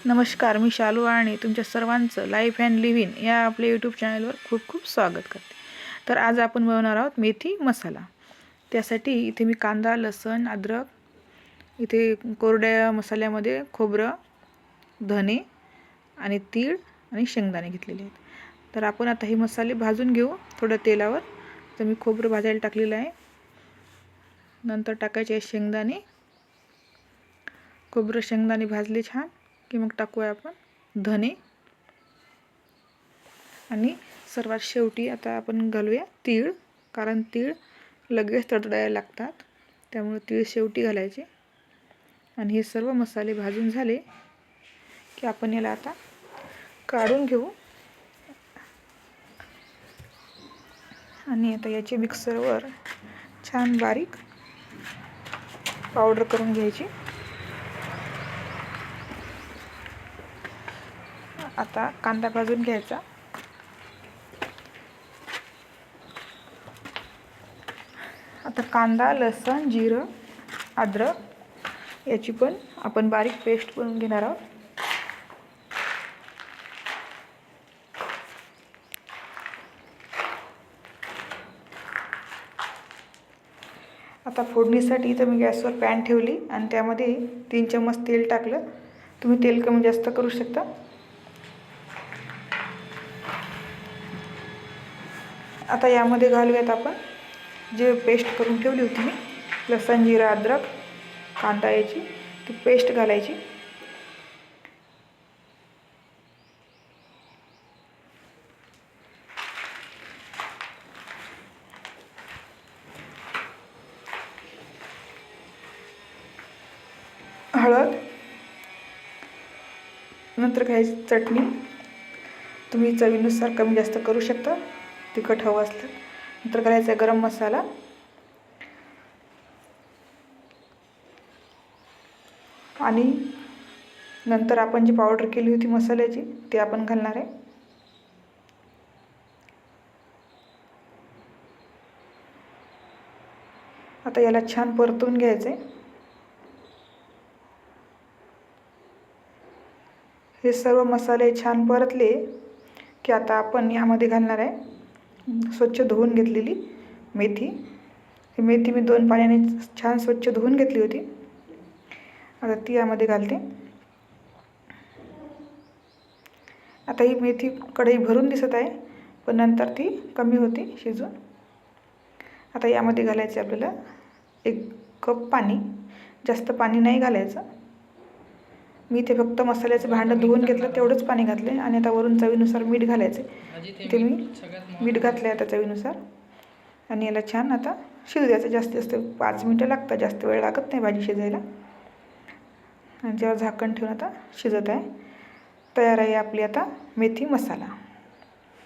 नमस्कार, मी शालू आणि तुमच्या सर्वांचं लाईफ अँड लिव्हिंग या आपल्या यूट्यूब चॅनलवर खूप खूप स्वागत करते. तर आज आपण बनवणार आहोत मेथी मसाला. त्यासाठी इथे मी कांदा, लसूण, अद्रक, इथे कोरड्या मसाल्यामध्ये खोबरं, धने आणि तीळ आणि शेंगदाणे घेतलेले आहेत. तर आपण आता हे मसाले भाजून घेऊ थोडं तेलावर. तर मी खोबरं भाजायला टाकलेलं आहे. नंतर टाकायचे आहे शेंगदाणे. खोबरं शेंगदाणे भाजले छान की मग टाकूया आपण धने आणि सर्वात शेवटी आता आपण घालूया तीळ, कारण तीळ लगेच तडतडायला लागतात, त्यामुळे तीळ शेवटी घालायचे. आणि हे सर्व मसाले भाजून झाले की आपण याला आता काढून घेऊ आणि आता याची मिक्सरवर छान बारीक पावडर करून घ्यायची. आता कांदा भाजून घ्यायचा. आता कांदा, लसूण, जिरं, अद्रक याची पण आपण बारीक पेस्ट बनवून घेणार आहोत. आता फोडणीसाठी इथं मी गॅसवर पॅन ठेवली आणि त्यामध्ये 3 चम्मच तेल टाकलं. तुम्ही तेल कमी जास्त करू शकता. आता यामध्ये घालूयात आपण जे पेस्ट करून ठेवली होती मी, लसूण, जिरं, अद्रक, कांदा याची ती पेस्ट घालायची. हळद, नंतर घ्यायची चटणी. तुम्ही चवीनुसार कमी जास्त करू शकता तिखट हवं असलं. नंतर घालायचा गरम मसाला आणि नंतर आपण जी पावडर केली होती मसाल्याची ती आपण घालणार आहे. आता याला छान परतून घ्यायचे. हे सर्व मसाले छान परतले की आता आपण यामध्ये घालणार आहे स्वच्छ धुवून घेतलेली मेथी. ही मेथी मी 2 पाण्याने छान स्वच्छ धुवून घेतली होती. आता ती यामध्ये घालते. आता ही मेथी कढई भरून दिसत आहे, पण नंतर ती कमी होती शिजून. आता यामध्ये घालायचे आपल्याला 1 कप पाणी. जास्त पाणी नाही घालायचं. मी इथे फक्त मसाल्याचं भांडं धुवून घेतलं तेवढंच पाणी घातले आणि आता वरून चवीनुसार मीठ घालायचे. इथे मी मीठ घातलं आहे आता चवीनुसार. आणि याला छान आता शिजू द्यायचं. जास्त 5 मिनटं लागतात, जास्त वेळ लागत नाही भाजी शिजायला. आणि जेव्हा झाकण ठेवून आता शिजत आहे. तयार आहे आपली आता मेथी मसाला.